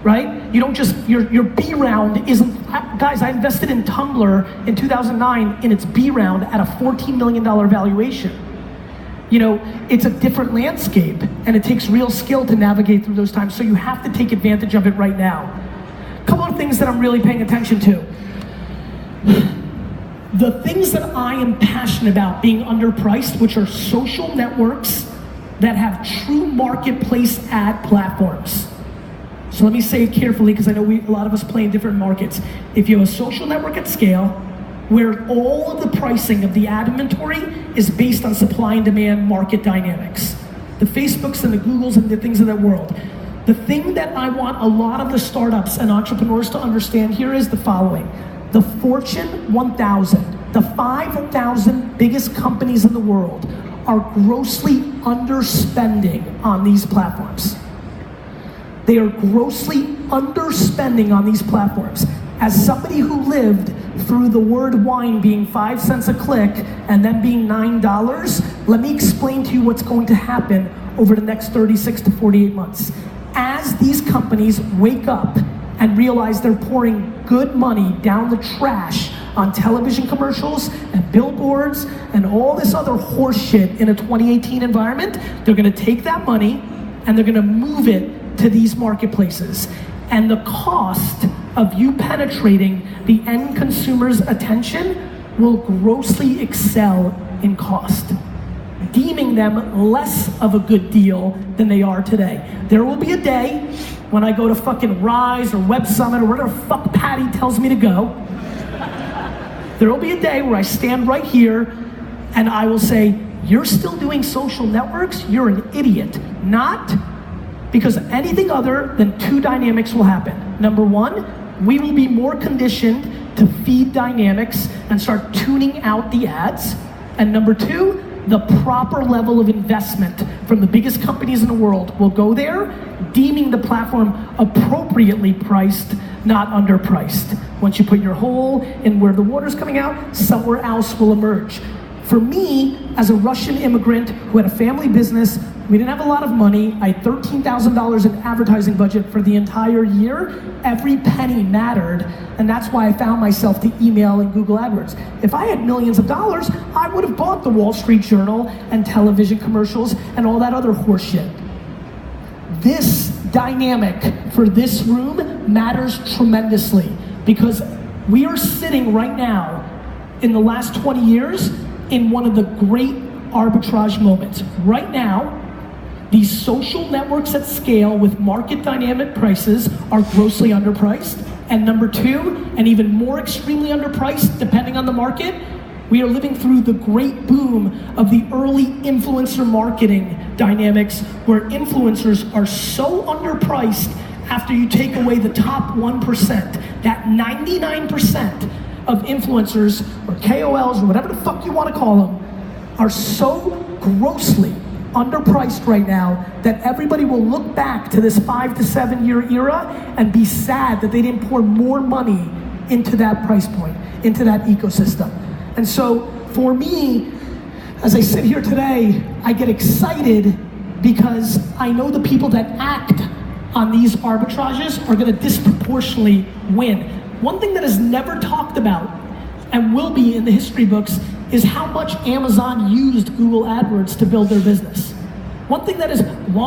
right? You don't just, your B round isn't, guys, I invested in Tumblr in 2009 in its B round at a $14 million valuation. You know, it's a different landscape, and it takes real skill to navigate through those times, so you have to take advantage of it right now. A couple of things that I'm really paying attention to. The things that I am passionate about being underpriced, which are social networks that have true marketplace ad platforms. So let me say it carefully, because I know a lot of us play in different markets. If you have a social network at scale, where all of the pricing of the ad inventory is based on supply and demand market dynamics. The Facebooks and the Googles and the things of that world. The thing that I want a lot of the startups and entrepreneurs to understand here is the following. The Fortune 1000, the 5,000 biggest companies in the world are grossly underspending on these platforms. They are grossly underspending on these platforms. As somebody who lived through the word wine being 5 cents a click and then being $9, let me explain to you what's going to happen over the next 36 to 48 months. As these companies wake up and realize they're pouring good money down the trash on television commercials and billboards and all this other horse shit in a 2018 environment, they're gonna take that money and they're gonna move it to these marketplaces. And the cost of you penetrating the end consumer's attention will grossly excel in cost, deeming them less of a good deal than they are today. There will be a day when I go to fucking Rise or Web Summit or wherever fuck Patty tells me to go. There will be a day where I stand right here and I will say, you're still doing social networks? You're an idiot. Not because anything other than two dynamics will happen. Number one, we will be more conditioned to feed dynamics and start tuning out the ads. And number two, the proper level of investment from the biggest companies in the world will go there, deeming the platform appropriately priced, not underpriced. Once you put your hole in where the water's coming out, somewhere else will emerge. For me, as a Russian immigrant who had a family business, we didn't have a lot of money. I had $13,000 in advertising budget for the entire year. Every penny mattered, and that's why I found myself to email and Google AdWords. If I had millions of dollars, I would have bought the Wall Street Journal and television commercials and all that other horseshit. This dynamic for this room matters tremendously, because we are sitting right now in the last 20 years in one of the great arbitrage moments. Right now, these social networks at scale with market dynamic prices are grossly underpriced. And number two, and even more extremely underpriced depending on the market, we are living through the great boom of the early influencer marketing dynamics, where influencers are so underpriced after you take away the top 1%, that 99% of influencers or KOLs or whatever the fuck you want to call them are so grossly underpriced right now that everybody will look back to this 5 to 7 year era and be sad that they didn't pour more money into that price point, into that ecosystem. And so for me, as I sit here today, I get excited because I know the people that act on these arbitrages are going to disproportionately win. One thing that is never talked about and will be in the history books is how much Amazon used Google AdWords to build their business. One thing that is